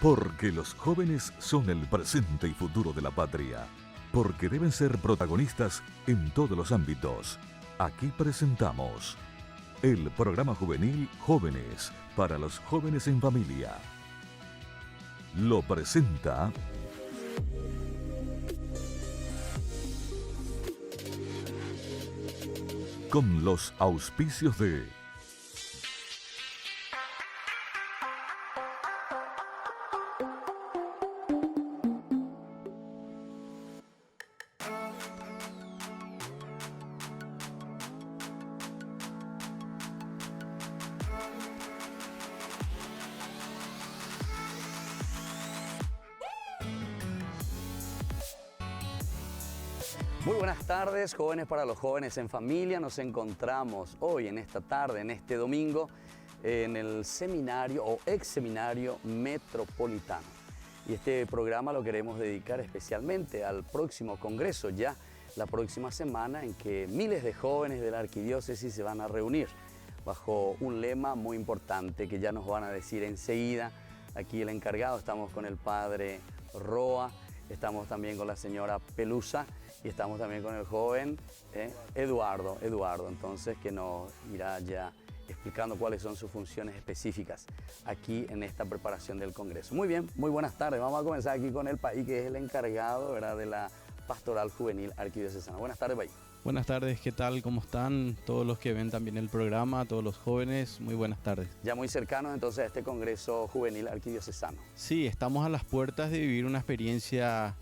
Porque los jóvenes son el presente y futuro de la patria. Porque deben ser protagonistas en todos los ámbitos. Aquí presentamos el programa juvenil Jóvenes para los jóvenes en familia. Lo presenta con los auspicios de Muy buenas tardes, jóvenes para los jóvenes en familia. Nos encontramos hoy en esta tarde, en este domingo, en el seminario o ex seminario metropolitano. Y este programa lo queremos dedicar especialmente al próximo congreso, ya la próxima semana, en que miles de jóvenes de la arquidiócesis se van a reunir bajo un lema muy importante que ya nos van a decir enseguida. Aquí el encargado, estamos con el padre Roa, estamos también con la señora Pelusa y estamos también con el joven Eduardo, entonces, que nos irá ya explicando cuáles son sus funciones específicas aquí en esta preparación del Congreso. Muy bien, muy buenas tardes. Vamos a comenzar aquí con el Paí, que es el encargado, ¿verdad?, de la Pastoral Juvenil Arquidiocesana. Buenas tardes, Paí. Buenas tardes, ¿qué tal? ¿Cómo están todos los que ven también el programa, todos los jóvenes? Muy buenas tardes. Ya muy cercanos entonces a este Congreso Juvenil Arquidiocesano. Sí, estamos a las puertas de vivir una experiencia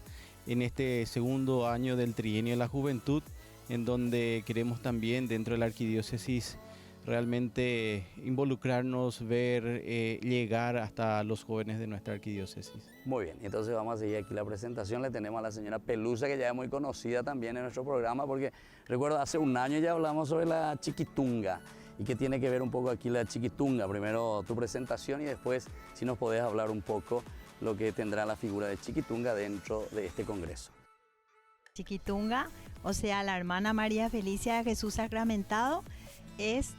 en este segundo año del Trienio de la Juventud, en donde queremos también dentro de la arquidiócesis realmente involucrarnos, ver, llegar hasta los jóvenes de nuestra arquidiócesis. Muy bien, entonces vamos a seguir aquí la presentación. Le tenemos a la señora Pelusa, que ya es muy conocida también en nuestro programa, porque recuerdo hace un año ya hablamos sobre la chiquitunga y que tiene que ver un poco aquí la chiquitunga. Primero tu presentación y después si nos podés hablar un poco lo que tendrá la figura de chiquitunga dentro de este congreso. Chiquitunga, o sea, la hermana María Felicia de Jesús Sacramentado, es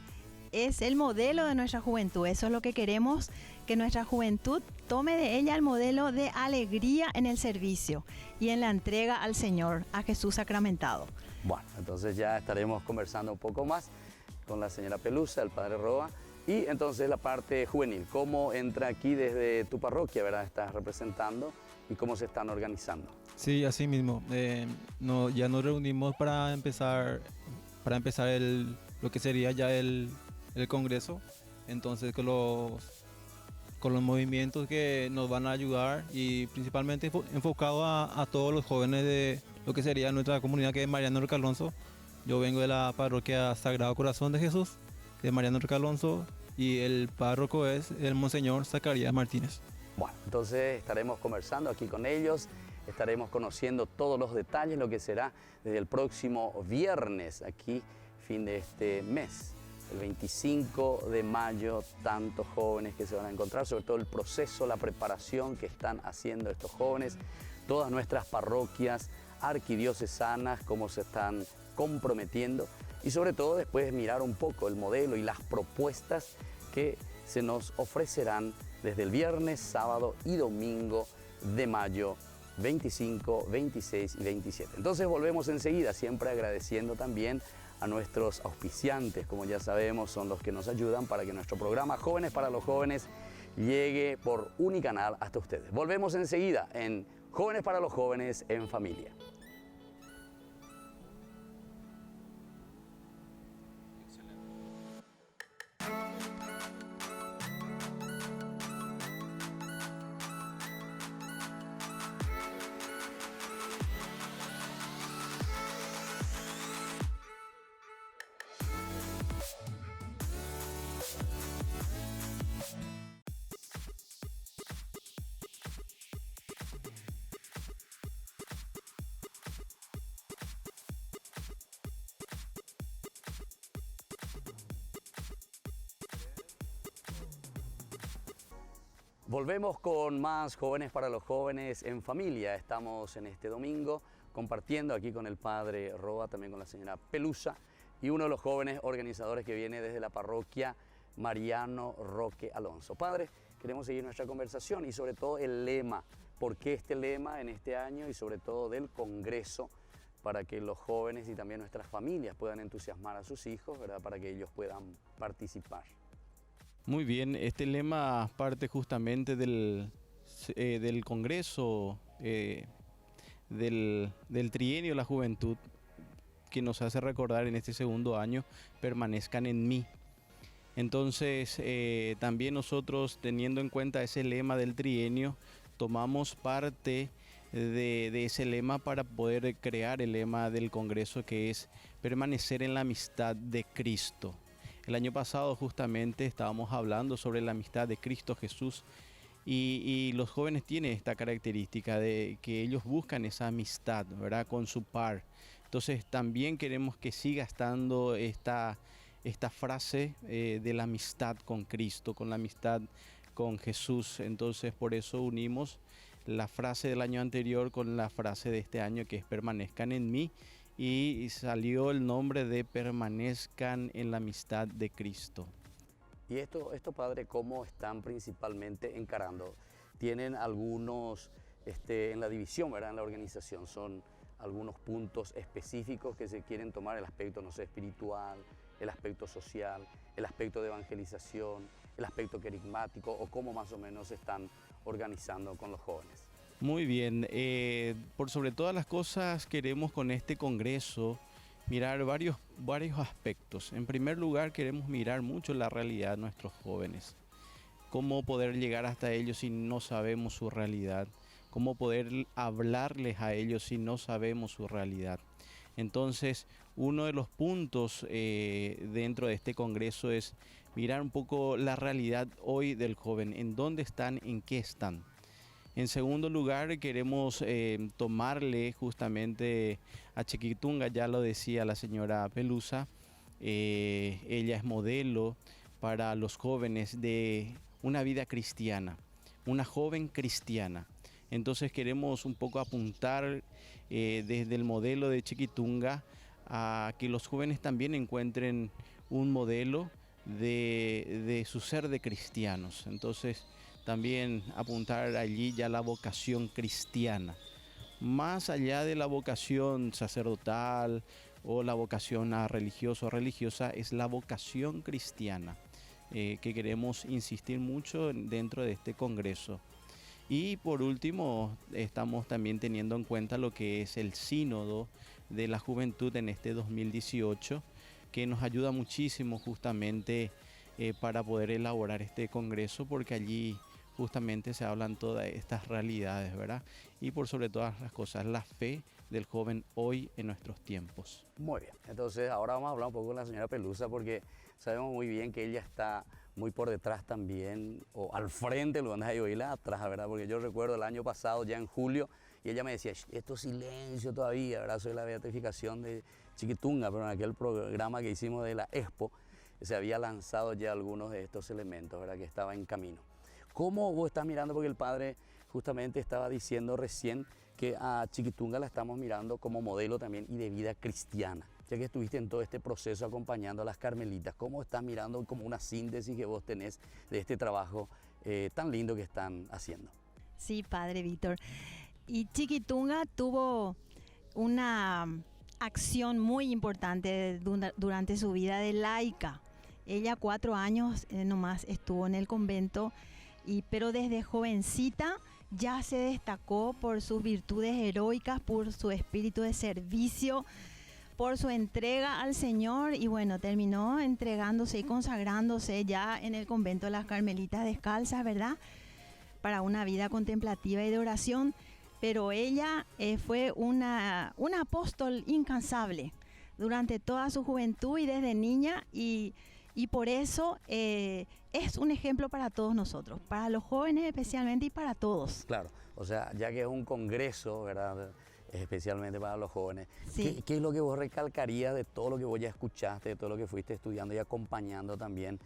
el modelo de nuestra juventud. Eso es lo que queremos, que nuestra juventud tome de ella el modelo de alegría en el servicio y en la entrega al Señor, a Jesús Sacramentado. Bueno, entonces ya estaremos conversando un poco más con la señora Pelusa, el padre Roa, y entonces la parte juvenil. ¿Cómo entra aquí desde tu parroquia, verdad? Estás representando y cómo se están organizando. Sí, así mismo. Ya nos reunimos para empezar lo que sería ya el congreso. Entonces con los movimientos que nos van a ayudar y principalmente enfocado a todos los jóvenes de lo que sería nuestra comunidad, que es Mariano Roque Alonso. Yo vengo de la parroquia Sagrado Corazón de Jesús, que es Mariano Roque Alonso, y el párroco es el Monseñor Zacarías Martínez. Bueno, entonces estaremos conversando aquí con ellos, estaremos conociendo todos los detalles, lo que será desde el próximo viernes, aquí, fin de este mes, el 25 de mayo, tantos jóvenes que se van a encontrar, sobre todo el proceso, la preparación que están haciendo estos jóvenes, todas nuestras parroquias arquidiocesanas, cómo se están comprometiendo y sobre todo después mirar un poco el modelo y las propuestas que se nos ofrecerán desde el viernes, sábado y domingo de mayo 25, 26 y 27. Entonces volvemos enseguida, siempre agradeciendo también a nuestros auspiciantes, como ya sabemos, son los que nos ayudan para que nuestro programa Jóvenes para los Jóvenes llegue por Unicanal hasta ustedes. Volvemos enseguida en Jóvenes para los Jóvenes en Familia. Volvemos con más Jóvenes para los Jóvenes en Familia. Estamos en este domingo compartiendo aquí con el padre Roa, también con la señora Pelusa y uno de los jóvenes organizadores que viene desde la parroquia Mariano Roque Alonso. Padre, queremos seguir nuestra conversación y sobre todo el lema, por qué este lema en este año y sobre todo del Congreso, para que los jóvenes y también nuestras familias puedan entusiasmar a sus hijos, ¿verdad? Para que ellos puedan participar. Muy bien, este lema parte justamente del Congreso, del trienio de la juventud, que nos hace recordar en este segundo año, permanezcan en mí. Entonces, también nosotros, teniendo en cuenta ese lema del trienio, tomamos parte de ese lema para poder crear el lema del Congreso, que es permanecer en la amistad de Cristo. El año pasado justamente estábamos hablando sobre la amistad de Cristo Jesús y los jóvenes tienen esta característica de que ellos buscan esa amistad, ¿verdad?, con su par. Entonces también queremos que siga estando esta frase de la amistad con Cristo, con la amistad con Jesús. Entonces por eso unimos la frase del año anterior con la frase de este año, que es permanezcan en mí, y salió el nombre de permanezcan en la amistad de Cristo. Y esto padre, ¿cómo están principalmente encarando? Tienen algunos, en la división, ¿verdad?, en la organización, son algunos puntos específicos que se quieren tomar, el aspecto, no sé, espiritual, el aspecto social, el aspecto de evangelización, el aspecto carismático, o cómo más o menos se están organizando con los jóvenes. Muy bien, por sobre todas las cosas queremos con este congreso mirar varios aspectos. En primer lugar, queremos mirar mucho la realidad de nuestros jóvenes, cómo poder llegar hasta ellos si no sabemos su realidad, cómo poder hablarles a ellos si no sabemos su realidad. Entonces, uno de los puntos dentro de este congreso es mirar un poco la realidad hoy del joven, en dónde están, en qué están. En segundo lugar, queremos tomarle justamente a Chiquitunga, ya lo decía la señora Pelusa, ella es modelo para los jóvenes de una vida cristiana, una joven cristiana. Entonces queremos un poco apuntar desde el modelo de Chiquitunga a que los jóvenes también encuentren un modelo de su ser de cristianos. Entonces también apuntar allí ya la vocación cristiana, más allá de la vocación sacerdotal o la vocación a religioso o religiosa, es la vocación cristiana que queremos insistir mucho dentro de este congreso. Y por último, estamos también teniendo en cuenta lo que es el sínodo de la juventud en este 2018, que nos ayuda muchísimo justamente para poder elaborar este congreso, porque allí justamente se hablan todas estas realidades, ¿verdad? Y por sobre todas las cosas, la fe del joven hoy en nuestros tiempos. Muy bien, entonces ahora vamos a hablar un poco con la señora Pelusa, porque sabemos muy bien que ella está muy por detrás también, o al frente, lo van a oírla atrás, ¿verdad? Porque yo recuerdo el año pasado, ya en julio, y ella me decía, esto es silencio todavía, ¿verdad? Soy la beatificación de Chiquitunga, pero en aquel programa que hicimos de la Expo, se había lanzado ya algunos de estos elementos, ¿verdad?, que estaba en camino. ¿Cómo vos estás mirando? Porque el padre justamente estaba diciendo recién que a Chiquitunga la estamos mirando como modelo también y de vida cristiana. Ya que estuviste en todo este proceso acompañando a las carmelitas, ¿cómo estás mirando como una síntesis que vos tenés de este trabajo tan lindo que están haciendo? Sí, padre Víctor. Y Chiquitunga tuvo una acción muy importante durante su vida de laica. Ella 4 años nomás estuvo en el convento, pero desde jovencita ya se destacó por sus virtudes heroicas, por su espíritu de servicio, por su entrega al Señor, y bueno, terminó entregándose y consagrándose ya en el convento de las Carmelitas Descalzas, ¿verdad?, para una vida contemplativa y de oración. Pero ella fue una apóstol incansable durante toda su juventud y desde niña, y por eso es un ejemplo para todos nosotros, para los jóvenes especialmente y para todos. Claro, o sea, ya que es un congreso, ¿verdad?, especialmente para los jóvenes, Sí. ¿qué es lo que vos recalcarías de todo lo que vos ya escuchaste, de todo lo que fuiste estudiando y acompañando también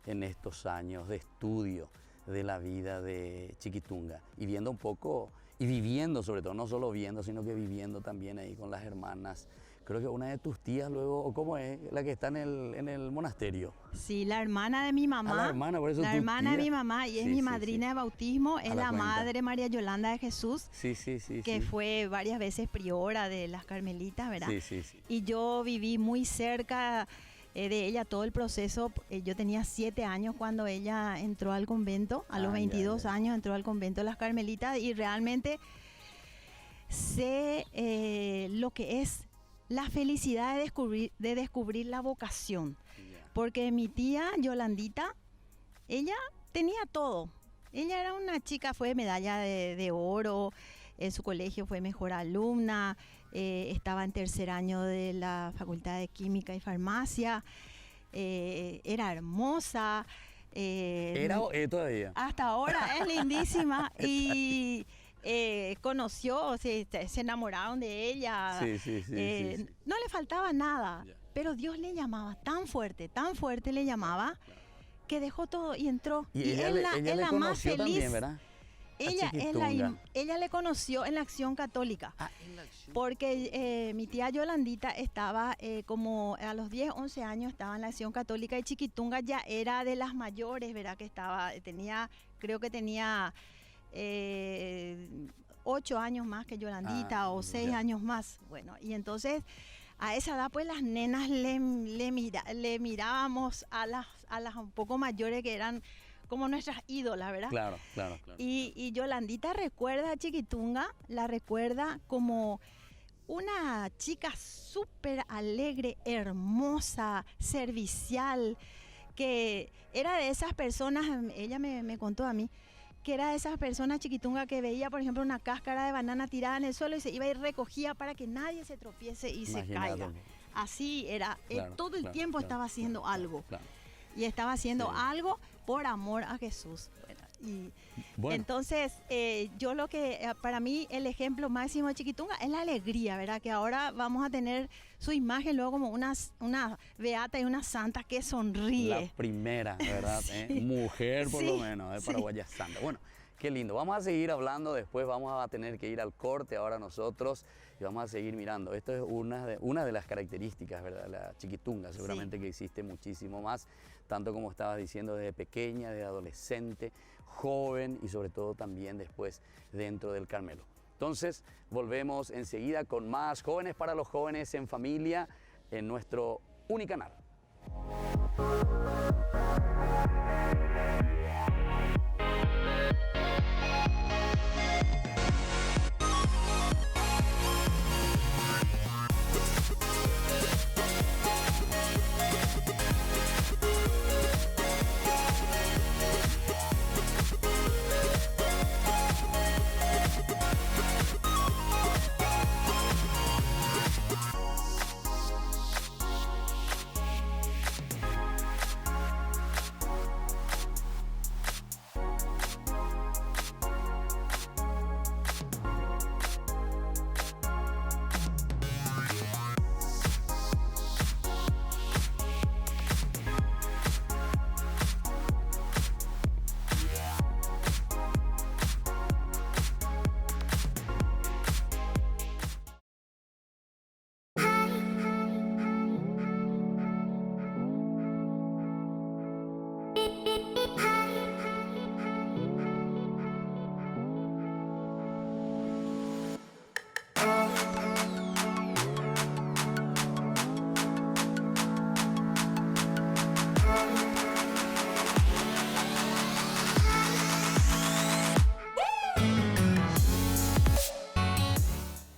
en estos años de estudio de la vida de Chiquitunga? Y viendo un poco, y viviendo sobre todo, no solo viendo, sino que viviendo también ahí con las hermanas. creo que una de tus tías luego, o cómo es, la que está en el monasterio. Sí, la hermana de mi mamá. La hermana, por eso La tu hermana de tía. mi mamá y es Sí, mi sí, madrina sí. de bautismo, es la la cuenta. madre María Yolanda de Jesús, Sí, sí, sí. que sí. fue varias veces priora de las Carmelitas, ¿verdad? Sí, sí, sí. Y yo viví muy cerca de ella todo el proceso. Yo tenía 7 años cuando ella entró al convento, a los Ah, ya, 22 ya. años entró al convento de las Carmelitas y realmente sé lo que es la felicidad de descubrir la vocación. Ya. Porque mi tía Yolandita, ella tenía todo. Ella era una chica, fue medalla de oro, en su colegio fue mejor alumna, estaba en tercer año de la Facultad de Química y Farmacia, era hermosa. ¿Era o es todavía? Hasta ahora es lindísima y conoció, o sea, se enamoraron de ella. Sí, sí, sí, sí. No le faltaba nada, Ya. pero Dios le llamaba tan fuerte le llamaba, que dejó todo y entró. Y ella es le, la, ella es le la más conoció feliz. también, ¿verdad? Ella, Chiquitunga. ella le conoció en la Acción Católica. Ah, en la acción. Porque mi tía Yolandita estaba como a los 10, 11 años estaba en la Acción Católica y Chiquitunga ya era de las mayores, ¿verdad? Que creo que tenía 8 años más que Yolandita o 6 ya. años más. Bueno, y entonces a esa edad pues las nenas le mirábamos a las un poco mayores que eran como nuestras ídolas, ¿verdad? Claro, claro, claro. Y Yolandita recuerda a Chiquitunga, la recuerda como una chica súper alegre, hermosa, servicial, que era de esas personas, ella me contó a mí, que era de esas personas, Chiquitunga, que veía, por ejemplo, una cáscara de banana tirada en el suelo y se iba y recogía para que nadie se tropiece y se Imagínate. caiga. Así era, Claro, todo el claro, tiempo claro, estaba haciendo claro, algo. claro. Y estaba haciendo Sí. algo por amor a Jesús. Bueno, Entonces, yo lo que, para mí, el ejemplo máximo de Chiquitunga es la alegría, ¿verdad? Que ahora vamos a tener su imagen luego como una beata y una santa que la sonríe. primera, ¿verdad? Sí. Mujer, por Sí, lo menos, de sí. Paraguaya Santa. Bueno, qué lindo. Vamos a seguir hablando después, vamos a tener que ir al corte ahora nosotros y vamos a seguir mirando. Esto es una de las características, ¿verdad? La Chiquitunga, seguramente que existe muchísimo más, tanto como estabas diciendo, desde pequeña, de adolescente, joven y sobre todo también después dentro del Carmelo. Entonces, volvemos enseguida con más Jóvenes para los Jóvenes en Familia en nuestro Unicanal.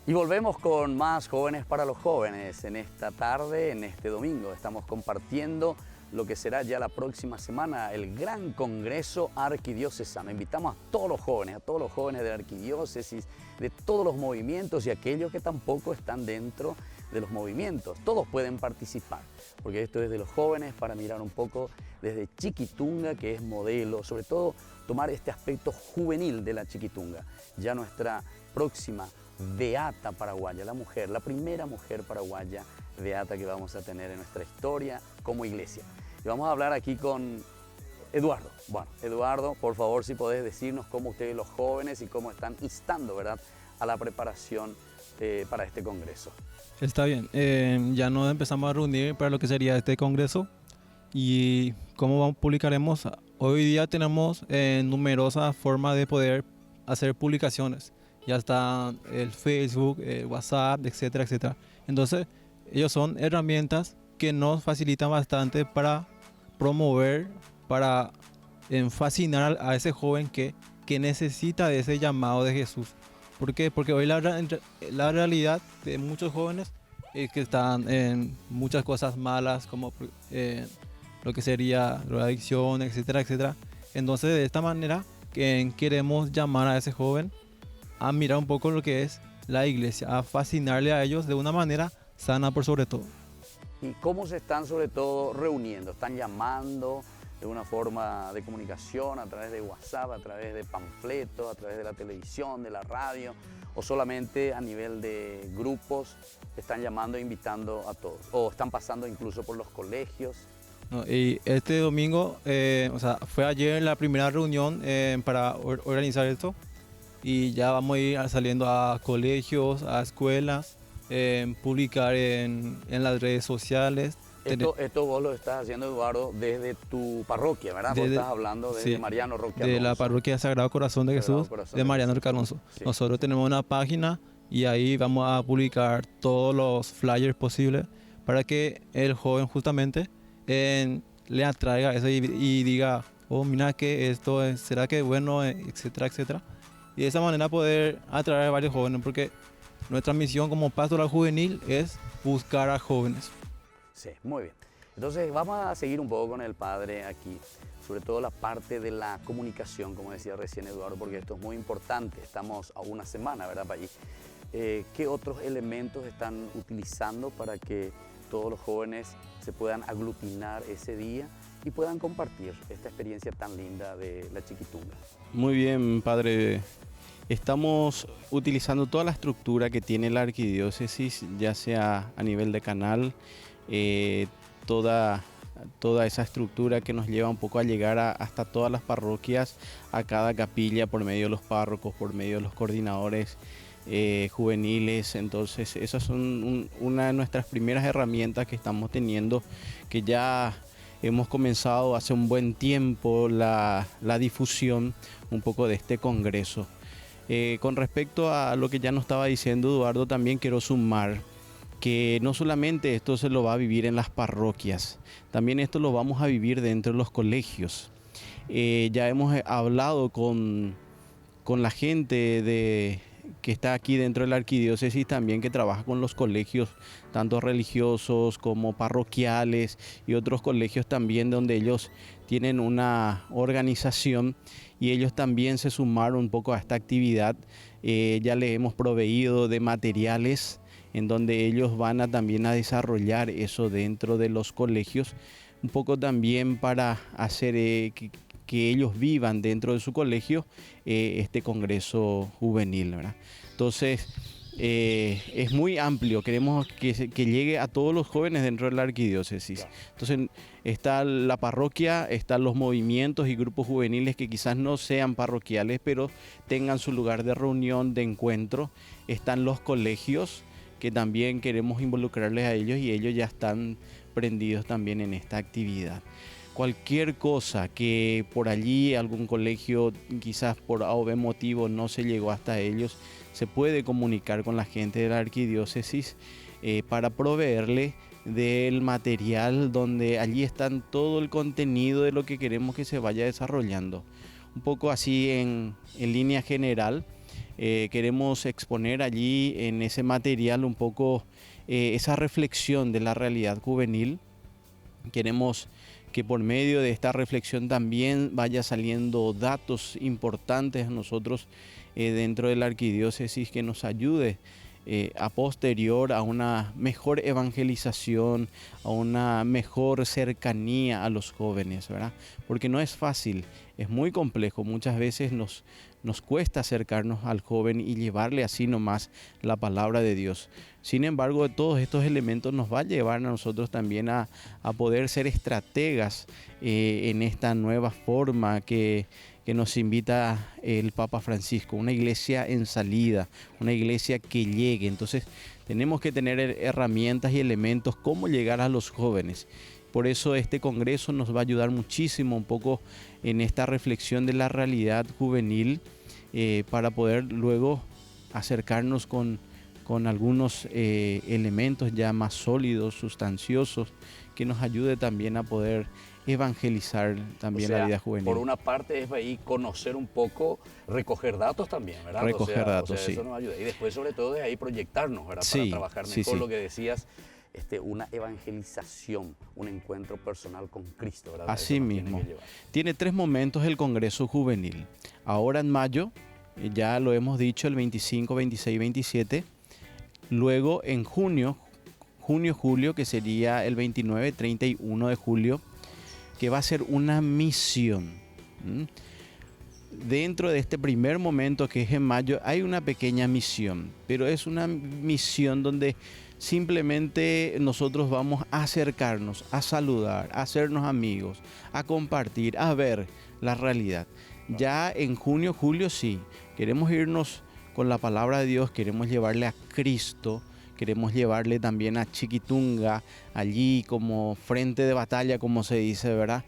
Y volvemos con más Jóvenes para los Jóvenes en esta tarde, en este domingo. Estamos compartiendo lo que será ya la próxima semana, el gran Congreso Arquidiocesano. Invitamos a todos los jóvenes de la Arquidiócesis, de todos los movimientos y aquellos que tampoco están dentro de los movimientos. Todos pueden participar, porque esto es de los jóvenes para mirar un poco desde Chiquitunga, que es modelo, sobre todo tomar este aspecto juvenil de la Chiquitunga. Ya nuestra próxima beata paraguaya, la primera mujer paraguaya beata que vamos a tener en nuestra historia como iglesia. Y vamos a hablar aquí con Eduardo. Bueno, Eduardo, por favor, si podés decirnos cómo ustedes los jóvenes y cómo están instando, ¿verdad?, a la preparación para este congreso? Está bien, ya nos empezamos a reunir para lo que sería este congreso y cómo publicaremos. Hoy día tenemos numerosas formas de poder hacer publicaciones. Ya está el Facebook, el WhatsApp, etcétera, etcétera. Entonces, ellos son herramientas que nos facilitan bastante para promover, para fascinar a ese joven que necesita de ese llamado de Jesús. ¿Por qué? Porque hoy la realidad de muchos jóvenes es que están en muchas cosas malas, como lo que sería drogadicción, etcétera, etcétera. Entonces, de esta manera queremos llamar a ese joven a mirar un poco lo que es la iglesia, a fascinarle a ellos de una manera sana por sobre todo. ¿Y cómo se están sobre todo reuniendo? ¿Están llamando de una forma de comunicación a través de WhatsApp, a través de panfletos, a través de la televisión, de la radio, o solamente a nivel de grupos están llamando e invitando a todos? ¿O están pasando incluso por los colegios? No, y este domingo, fue ayer la primera reunión para organizar esto y ya vamos a ir saliendo a colegios, a escuelas, publicar en las redes sociales. Esto vos lo estás haciendo, Eduardo, desde tu parroquia, ¿verdad? Vos estás hablando de Mariano Roque Alonso. De la parroquia Sagrado Corazón de Jesús, de Mariano Roque Alonso. Sí. Nosotros tenemos una página y ahí vamos a publicar todos los flyers posibles para que el joven justamente le atraiga eso y diga, oh, mira que esto será que es bueno, etcétera, etcétera. Y de esa manera poder atraer a varios jóvenes, porque nuestra misión como pastoral juvenil es buscar a jóvenes. Sí, muy bien. Entonces vamos a seguir un poco con el padre aquí, sobre todo la parte de la comunicación, como decía recién Eduardo, porque esto es muy importante. Estamos a una semana, ¿verdad, para allí? ¿Qué otros elementos están utilizando para que todos los jóvenes se puedan aglutinar ese día y puedan compartir esta experiencia tan linda de la Chiquitunga? Muy bien, padre. Estamos utilizando toda la estructura que tiene la arquidiócesis, ya sea a nivel de canal, toda esa estructura que nos lleva un poco a llegar hasta todas las parroquias, a cada capilla por medio de los párrocos, por medio de los coordinadores juveniles. Entonces esas son una de nuestras primeras herramientas que estamos teniendo, que ya hemos comenzado hace un buen tiempo la difusión un poco de este congreso. Con respecto a lo que ya nos estaba diciendo Eduardo, también quiero sumar que no solamente esto se lo va a vivir en las parroquias, también esto lo vamos a vivir dentro de los colegios. Ya hemos hablado con la gente que está aquí dentro de la arquidiócesis también, que trabaja con los colegios, tanto religiosos como parroquiales y otros colegios también, donde ellos tienen una organización y ellos también se sumaron un poco a esta actividad. Ya les hemos proveído de materiales en donde ellos van también a desarrollar eso dentro de los colegios, un poco también para hacer que ellos vivan dentro de su colegio este congreso juvenil, ¿verdad? Entonces es muy amplio, queremos que llegue a todos los jóvenes dentro de la arquidiócesis. Entonces está la parroquia, están los movimientos y grupos juveniles que quizás no sean parroquiales, pero tengan su lugar de reunión, de encuentro. Están los colegios, que también queremos involucrarles a ellos, y ellos ya están prendidos también en esta actividad. Cualquier cosa que por allí algún colegio quizás por A o B motivo no se llegó hasta ellos, se puede comunicar con la gente de la arquidiócesis para proveerle del material, donde allí están todo el contenido de lo que queremos que se vaya desarrollando. Un poco así en línea general, queremos exponer allí en ese material un poco esa reflexión de la realidad juvenil. Queremos que por medio de esta reflexión también vaya saliendo datos importantes a nosotros dentro de la arquidiócesis, que nos ayude a posterior a una mejor evangelización, a una mejor cercanía a los jóvenes, ¿verdad? Porque no es fácil, es muy complejo. Muchas veces nos cuesta acercarnos al joven y llevarle así nomás la palabra de Dios. Sin embargo, todos estos elementos nos va a llevar a nosotros también a poder ser estrategas en esta nueva forma que que nos invita el Papa Francisco, una iglesia en salida, una iglesia que llegue. Entonces tenemos que tener herramientas y elementos cómo llegar a los jóvenes. Por eso este congreso nos va a ayudar muchísimo un poco en esta reflexión de la realidad juvenil, para poder luego acercarnos con algunos elementos ya más sólidos, sustanciosos, que nos ayude también a poder evangelizar también la vida juvenil. Por una parte es ahí conocer un poco, recoger datos también, ¿verdad? Recoger datos, sí. Eso nos ayuda. Y después sobre todo de ahí proyectarnos, ¿verdad? Sí, para trabajar mejor, sí. lo que decías, una evangelización, un encuentro personal con Cristo, ¿verdad? Así mismo. Tiene 3 momentos el Congreso Juvenil. Ahora en mayo, ya lo hemos dicho, el 25, 26, 27. Luego en junio, julio, que sería el 29, 31 de julio, que va a ser una misión. Dentro de este primer momento, que es en mayo, hay una pequeña misión, pero es una misión donde simplemente nosotros vamos a acercarnos, a saludar, a hacernos amigos, a compartir, a ver la realidad. Ya en junio, julio sí, queremos irnos con la palabra de Dios, queremos llevarle a Cristo, queremos llevarle también a Chiquitunga, allí como frente de batalla, como se dice, ¿verdad?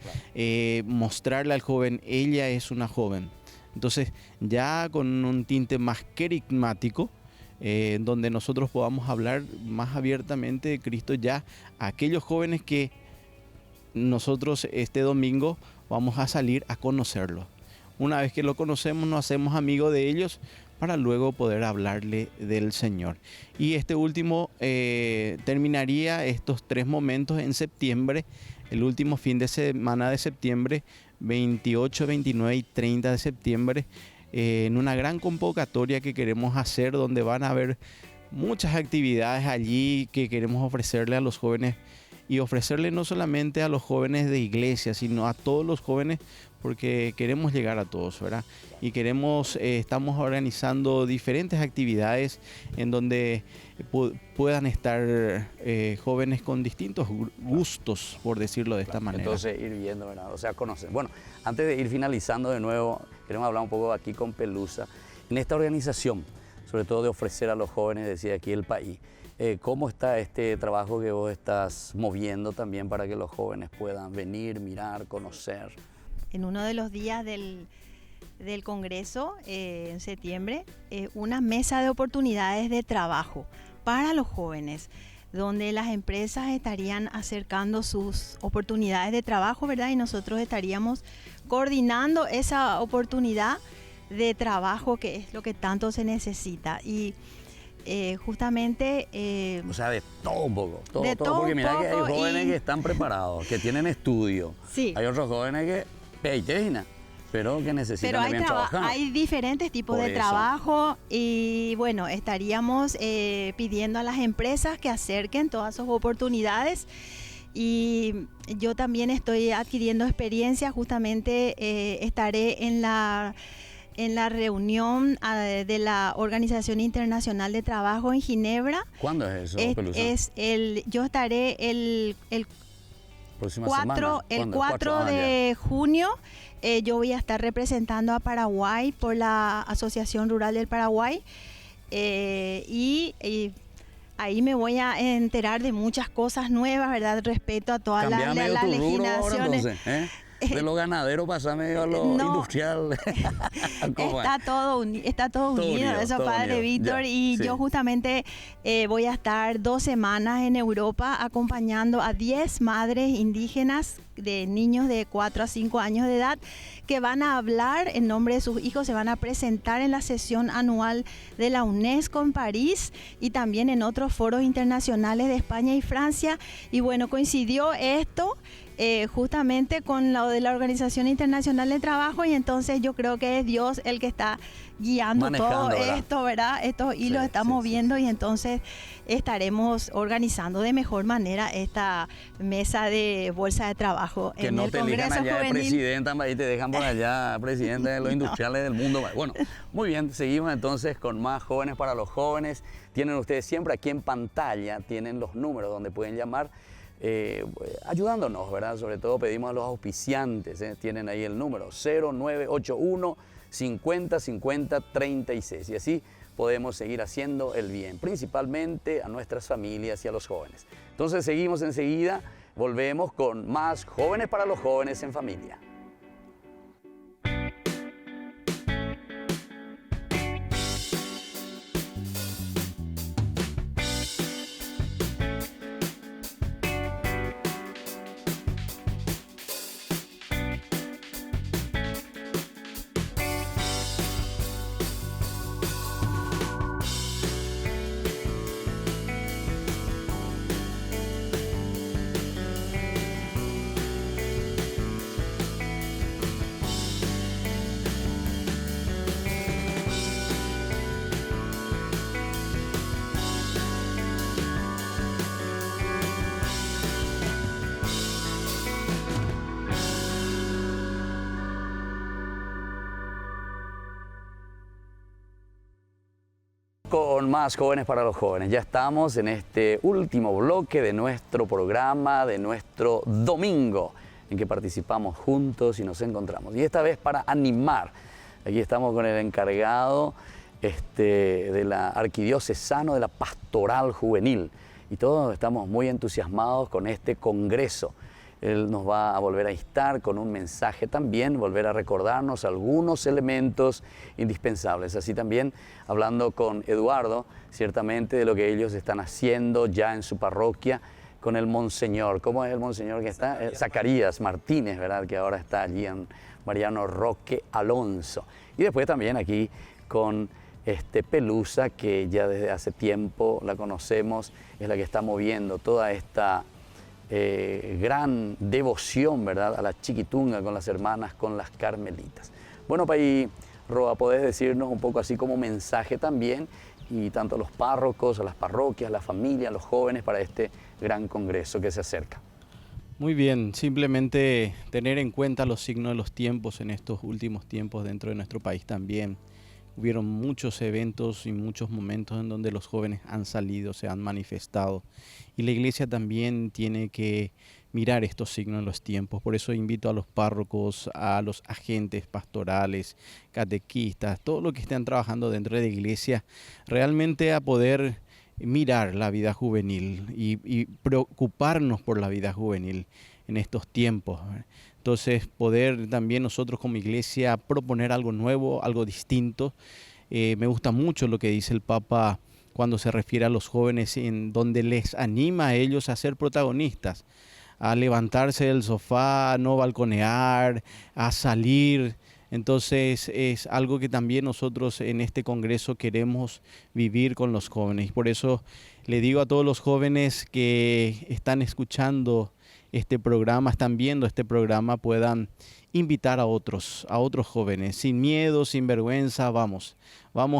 Mostrarle al joven, ella es una joven. Entonces, ya con un tinte más querigmático, donde nosotros podamos hablar más abiertamente de Cristo ya a aquellos jóvenes que nosotros este domingo vamos a salir a conocerlo. Una vez que lo conocemos, nos hacemos amigos de ellos para luego poder hablarle del Señor. Y este último terminaría estos 3 momentos en septiembre, el último fin de semana de septiembre, 28, 29 y 30 de septiembre, en una gran convocatoria que queremos hacer, donde van a haber muchas actividades allí que queremos ofrecerle a los jóvenes, y ofrecerle no solamente a los jóvenes de iglesia, sino a todos los jóvenes, porque queremos llegar a todos, ¿verdad? Y estamos organizando diferentes actividades en donde puedan estar jóvenes con distintos gustos, por decirlo de esta manera. Entonces ir viendo, ¿verdad? O sea, conocer. Bueno, antes de ir finalizando de nuevo, queremos hablar un poco aquí con Pelusa. En esta organización, sobre todo de ofrecer a los jóvenes, decía aquí el país, ¿cómo está este trabajo que vos estás moviendo también para que los jóvenes puedan venir, mirar, conocer? En uno de los días del Congreso, en septiembre, una mesa de oportunidades de trabajo para los jóvenes, donde las empresas estarían acercando sus oportunidades de trabajo, ¿verdad? Y nosotros estaríamos coordinando esa oportunidad de trabajo, que es lo que tanto se necesita. Y justamente... o sea, de todo un poco. Todo, porque un mira poco, que hay jóvenes que están preparados, que tienen estudio. Sí. Hay otros jóvenes que pero que necesitan también trabajar. Hay diferentes tipos de trabajo, y bueno, estaríamos pidiendo a las empresas que acerquen todas sus oportunidades. Y yo también estoy adquiriendo experiencia, justamente estaré en la reunión de la Organización Internacional de Trabajo en Ginebra. ¿Cuándo es eso, Pelusa? Yo estaré el 4 de junio. Yo voy a estar representando a Paraguay por la Asociación Rural del Paraguay, y ahí me voy a enterar de muchas cosas nuevas, ¿verdad? Respecto a todas las legislaciones. De lo ganadero pasame a lo industrial. Está todo unido, eso, padre Víctor. Y yo justamente voy a estar 2 semanas en Europa acompañando a 10 madres indígenas de niños de 4 a 5 años de edad, que van a hablar en nombre de sus hijos, se van a presentar en la sesión anual de la UNESCO en París y también en otros foros internacionales de España y Francia. Y bueno, coincidió esto justamente con lo de la Organización Internacional del Trabajo, y entonces yo creo que es Dios el que está guiando todo esto, ¿verdad? Estos hilos estamos viendo, y entonces estaremos organizando de mejor manera esta mesa de bolsa de trabajo que en no el te Congreso elijan allá Juvenil. de presidenta y te dejan por allá presidente de los industriales del mundo. Bueno, muy bien, seguimos entonces con más Jóvenes para los Jóvenes. Tienen ustedes siempre aquí en pantalla, tienen los números donde pueden llamar ayudándonos, ¿verdad? Sobre todo pedimos a los auspiciantes, tienen ahí el número 0981 50 50 36 y así podemos seguir haciendo el bien, principalmente a nuestras familias y a los jóvenes. Entonces seguimos enseguida, volvemos con más Jóvenes para los Jóvenes en Familia. Con más Jóvenes para los Jóvenes. Ya estamos en este último bloque de nuestro programa, de nuestro domingo, en que participamos juntos y nos encontramos. Y esta vez para animar. Aquí estamos con el encargado de la arquidiocesano de la pastoral juvenil. Y todos estamos muy entusiasmados con este congreso. Él nos va a volver a instar con un mensaje también, volver a recordarnos algunos elementos indispensables. Así también, hablando con Eduardo, ciertamente de lo que ellos están haciendo ya en su parroquia con el monseñor. ¿Cómo es el monseñor que está? Zacarías Martínez, ¿verdad? Que ahora está allí en Mariano Roque Alonso. Y después también aquí con Pelusa, que ya desde hace tiempo la conocemos, es la que está moviendo toda esta gran devoción, ¿verdad?, a la Chiquitunga con las hermanas, con las carmelitas. Bueno, Pay Roa, podés decirnos un poco así como mensaje también, y tanto a los párrocos, a las parroquias, a la familia, a los jóvenes para este gran congreso que se acerca. Muy bien, simplemente tener en cuenta los signos de los tiempos en estos últimos tiempos dentro de nuestro país también. Hubieron muchos eventos y muchos momentos en donde los jóvenes han salido, se han manifestado. Y la iglesia también tiene que mirar estos signos en los tiempos. Por eso invito a los párrocos, a los agentes pastorales, catequistas, todos los que estén trabajando dentro de la iglesia, realmente a poder mirar la vida juvenil y preocuparnos por la vida juvenil en estos tiempos. Entonces, poder también nosotros como iglesia proponer algo nuevo, algo distinto. Me gusta mucho lo que dice el Papa cuando se refiere a los jóvenes, en donde les anima a ellos a ser protagonistas, a levantarse del sofá, a no balconear, a salir. Entonces, es algo que también nosotros en este congreso queremos vivir con los jóvenes. Por eso le digo a todos los jóvenes que están escuchando este programa, están viendo este programa, puedan invitar a otros jóvenes, sin miedo, sin vergüenza. Vamos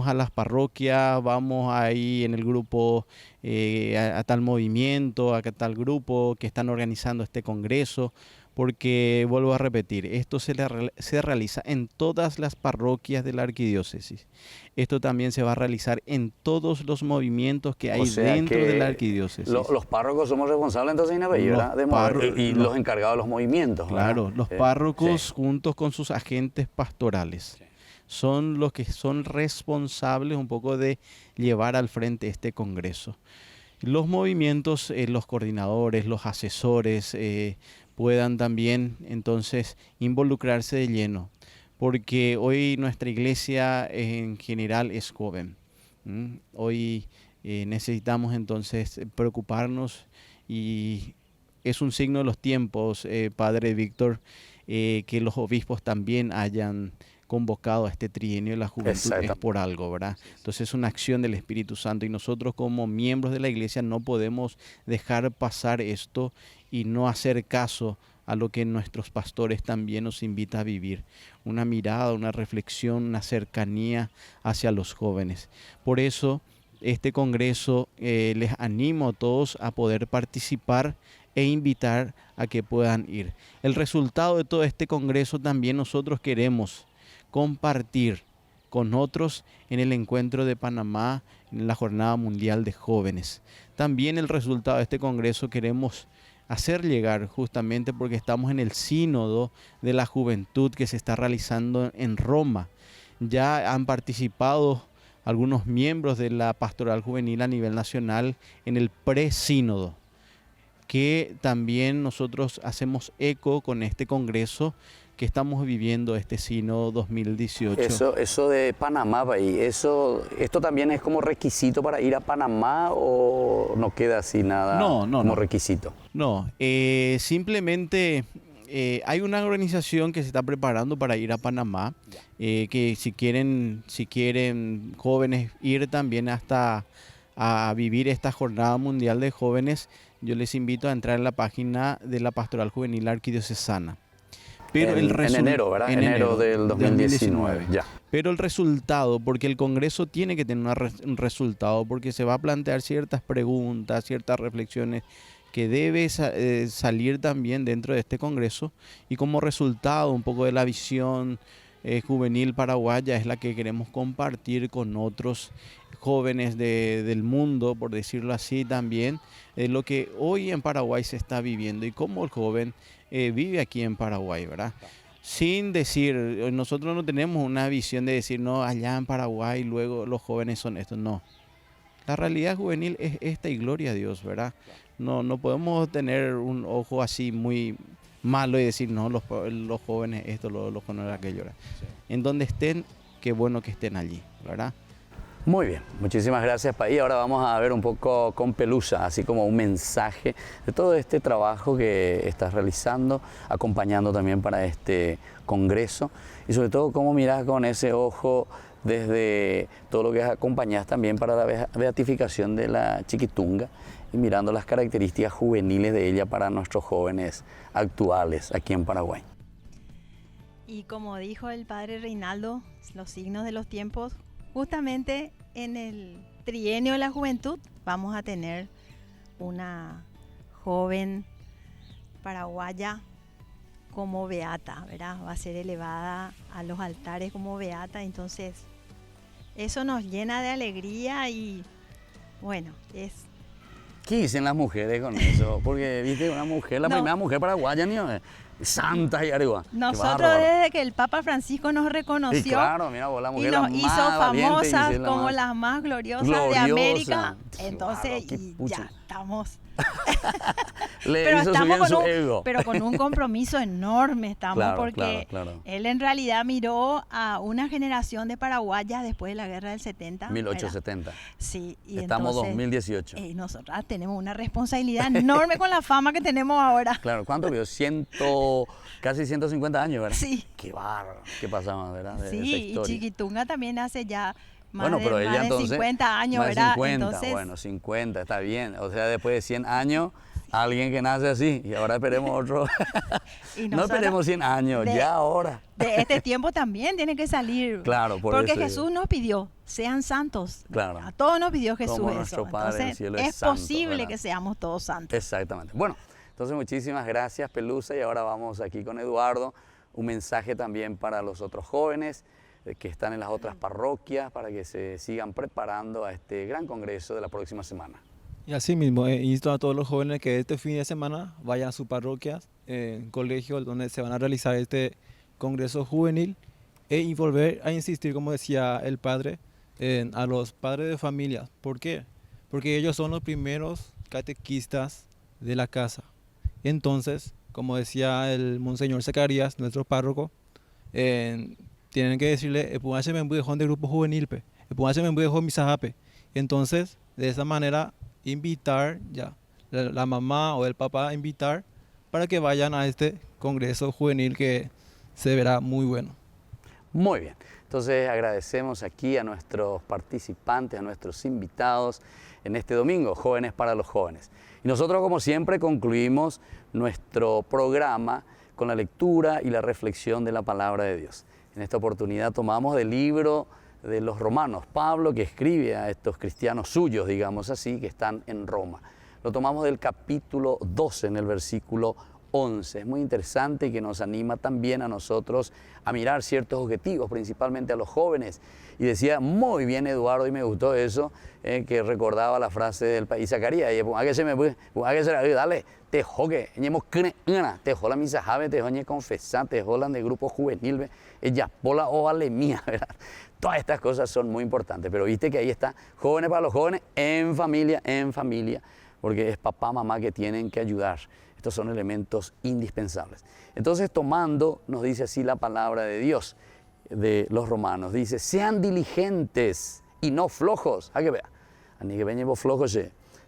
a las parroquias, vamos ahí en el grupo, a tal movimiento, a tal grupo que están organizando este congreso, porque vuelvo a repetir, esto se realiza en todas las parroquias de la arquidiócesis. Esto también se va a realizar en todos los movimientos que hay dentro de la arquidiócesis. Los párrocos somos responsables entonces, ¿verdad? Y los encargados de los movimientos. Claro, ¿verdad? Los párrocos sí, juntos con sus agentes pastorales son los que son responsables un poco de llevar al frente este congreso. Los movimientos, los coordinadores, los asesores, puedan también entonces involucrarse de lleno, porque hoy nuestra iglesia en general es joven. Hoy necesitamos entonces preocuparnos, y es un signo de los tiempos, Padre Víctor, que los obispos también hayan convocado a este trienio de la juventud. Es por algo, ¿verdad? Entonces es una acción del Espíritu Santo, y nosotros como miembros de la iglesia no podemos dejar pasar esto y no hacer caso a lo que nuestros pastores también nos invitan a vivir. Una mirada, una reflexión, una cercanía hacia los jóvenes. Por eso este congreso les animo a todos a poder participar e invitar a que puedan ir. El resultado de todo este congreso también nosotros queremos compartir con otros en el encuentro de Panamá, en la Jornada Mundial de Jóvenes. También el resultado de este congreso queremos hacer llegar, justamente porque estamos en el sínodo de la juventud que se está realizando en Roma. Ya han participado algunos miembros de la pastoral juvenil a nivel nacional en el pre-sínodo, que también nosotros hacemos eco con este congreso que estamos viviendo, este sínodo 2018. Eso de Panamá, ¿esto también es como requisito para ir a Panamá o no queda así nada como requisito? No, simplemente hay una organización que se está preparando para ir a Panamá, que si quieren jóvenes ir también hasta a vivir esta Jornada Mundial de Jóvenes, yo les invito a entrar en la página de la Pastoral Juvenil Arquidiocesana. Pero en enero, ¿verdad? En enero del 2019. Ya. Pero el resultado, porque el Congreso tiene que tener un resultado, porque se va a plantear ciertas preguntas, ciertas reflexiones que debe salir también dentro de este Congreso, y como resultado un poco de la visión juvenil paraguaya es la que queremos compartir con otros jóvenes del mundo, por decirlo así también, lo que hoy en Paraguay se está viviendo y cómo el joven vive aquí en Paraguay, ¿verdad? Sin decir, nosotros no tenemos una visión de decir, no, allá en Paraguay luego los jóvenes son estos, no. La realidad juvenil es esta y gloria a Dios, ¿verdad? No podemos tener un ojo así muy malo y decir, no, los jóvenes esto, los jóvenes aquello, ¿verdad? Sí. En donde estén, qué bueno que estén allí, ¿verdad? Muy bien, muchísimas gracias, Paí. Ahora vamos a ver un poco con Pelusa, así como un mensaje de todo este trabajo que estás realizando, acompañando también para este congreso, y sobre todo cómo mirás con ese ojo desde todo lo que acompañás también para la beatificación de la Chiquitunga, y mirando las características juveniles de ella para nuestros jóvenes actuales aquí en Paraguay. Y como dijo el padre Reinaldo, los signos de los tiempos, justamente en el trienio de la juventud vamos a tener una joven paraguaya como beata, ¿verdad? Va a ser elevada a los altares como beata, entonces eso nos llena de alegría y bueno, es... ¿Qué dicen las mujeres con eso? Porque, viste, una mujer, la primera mujer paraguaya, ni santa y arriba. Nosotros desde que el Papa Francisco nos reconoció, y claro, mira, vos, la mujer y nos hizo famosas como más las más gloriosas de América, entonces claro, y ya estamos... pero estamos con un compromiso enorme estamos, claro, porque claro. Él en realidad miró a una generación de paraguayas después de la guerra del 70. 1870. Sí, y estamos en 2018. Y nosotras tenemos una responsabilidad enorme con la fama que tenemos ahora. Claro, ¿cuánto vio? Casi 150 años, ¿verdad? Sí. Qué bárbaro, qué pasaba, ¿verdad? Sí, y Chiquitunga también hace ya... Más pero ella entonces, 50 años, más de ¿verdad? 50, entonces, bueno, 50, está bien. O sea, después de 100 años, alguien que nace así, y ahora esperemos otro. No esperemos 100 años, ya ahora. De este tiempo también tiene que salir. Claro, porque eso Jesús nos pidió, sean santos. Claro. A todos nos pidió Jesús como eso. Nuestro Padre en el cielo es santo, posible, ¿verdad? Que seamos todos santos. Exactamente. Bueno, entonces muchísimas gracias, Pelusa, y ahora vamos aquí con Eduardo. Un mensaje también para los otros jóvenes que están en las otras parroquias, para que se sigan preparando a este gran congreso de la próxima semana. Y así mismo, insto a todos los jóvenes que este fin de semana vayan a sus parroquias, colegios donde se van a realizar este congreso juvenil, y volver a insistir, como decía el padre, a los padres de familia. ¿Por qué? Porque ellos son los primeros catequistas de la casa. Entonces, como decía el monseñor Zacarías, nuestro párroco, tienen que decirle, "Póngase me de grupo juvenil, póngase me de misajape". Entonces, de esa manera, invitar ya la mamá o el papá, invitar para que vayan a este congreso juvenil que se verá muy bueno. Muy bien. Entonces, agradecemos aquí a nuestros participantes, a nuestros invitados en este domingo, Jóvenes para los Jóvenes. Y nosotros, como siempre, concluimos nuestro programa con la lectura y la reflexión de la palabra de Dios. En esta oportunidad tomamos del libro de los Romanos, Pablo, que escribe a estos cristianos suyos, digamos así, que están en Roma. Lo tomamos del capítulo 12, en el versículo 11. Es muy interesante que nos anima también a nosotros a mirar ciertos objetivos, principalmente a los jóvenes. Y decía muy bien Eduardo, y me gustó eso, que recordaba la frase del país Zacarías. Y dale, te joque, te jola misa jave, te joñe confesar, te jolan de grupo juvenil, ella pola o vale mía, ¿verdad? Todas estas cosas son muy importantes, pero viste que ahí está, jóvenes para los jóvenes, en familia, porque es papá, mamá que tienen que ayudar. Estos son elementos indispensables. Entonces, tomando, nos dice así la palabra de Dios, de los romanos, dice, sean diligentes y no flojos. ¿A que vea? Ani que veñen vos flojos,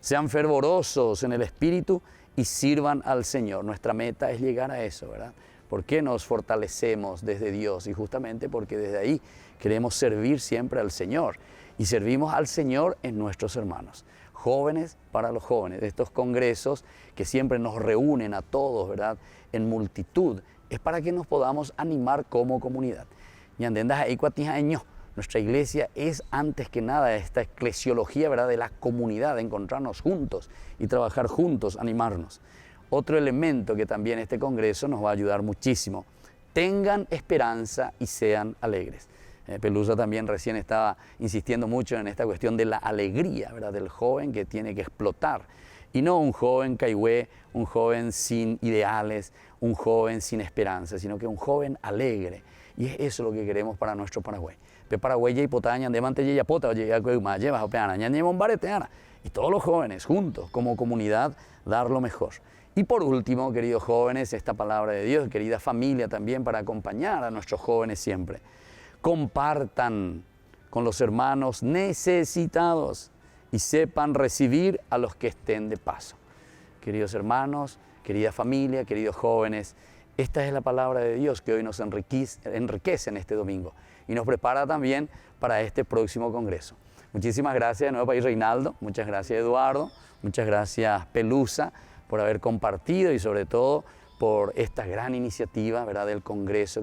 sean fervorosos en el espíritu y sirvan al Señor. Nuestra meta es llegar a eso, ¿verdad? ¿Por qué nos fortalecemos desde Dios? Y justamente porque desde ahí queremos servir siempre al Señor. Y servimos al Señor en nuestros hermanos. Jóvenes para los jóvenes, de estos congresos que siempre nos reúnen a todos, ¿verdad? En multitud, es para que nos podamos animar como comunidad. Nuestra iglesia es antes que nada esta eclesiología, ¿verdad? De la comunidad, de encontrarnos juntos y trabajar juntos, animarnos. Otro elemento que también este congreso nos va a ayudar muchísimo. Tengan esperanza y sean alegres. Pelusa también recién estaba insistiendo mucho en esta cuestión de la alegría, ¿verdad? Del joven que tiene que explotar. Y no un joven caigüe, un joven sin ideales, un joven sin esperanza, sino que un joven alegre. Y es eso lo que queremos para nuestro Paraguay. Paraguay y potaña de mante y pota y todos los jóvenes juntos como comunidad dar lo mejor. Y por último, queridos jóvenes, esta palabra de Dios, querida familia también para acompañar a nuestros jóvenes siempre. Compartan con los hermanos necesitados y sepan recibir a los que estén de paso. Queridos hermanos, querida familia, queridos jóvenes, esta es la palabra de Dios que hoy nos enriquece en este domingo y nos prepara también para este próximo congreso. Muchísimas gracias de nuevo, País Reinaldo, muchas gracias Eduardo, muchas gracias Pelusa por haber compartido y sobre todo por esta gran iniciativa, ¿verdad? Del congreso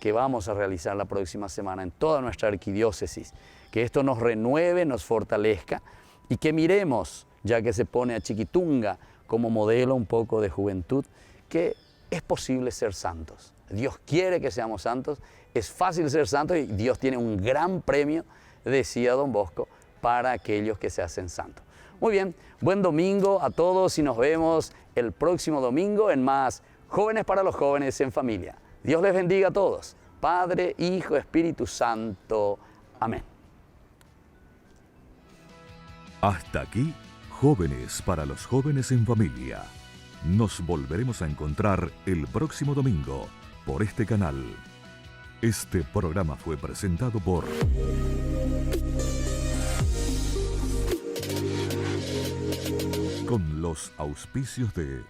que vamos a realizar la próxima semana en toda nuestra arquidiócesis. Que esto nos renueve, nos fortalezca y que miremos, ya que se pone a Chiquitunga como modelo un poco de juventud, que es posible ser santos. Dios quiere que seamos santos, es fácil ser santos y Dios tiene un gran premio, decía Don Bosco, para aquellos que se hacen santos. Muy bien, buen domingo a todos y nos vemos el próximo domingo en más Jóvenes para los Jóvenes en Familia. Dios les bendiga a todos. Padre, Hijo, Espíritu Santo. Amén. Hasta aquí, Jóvenes para los Jóvenes en Familia. Nos volveremos a encontrar el próximo domingo por este canal. Este programa fue presentado por con los auspicios de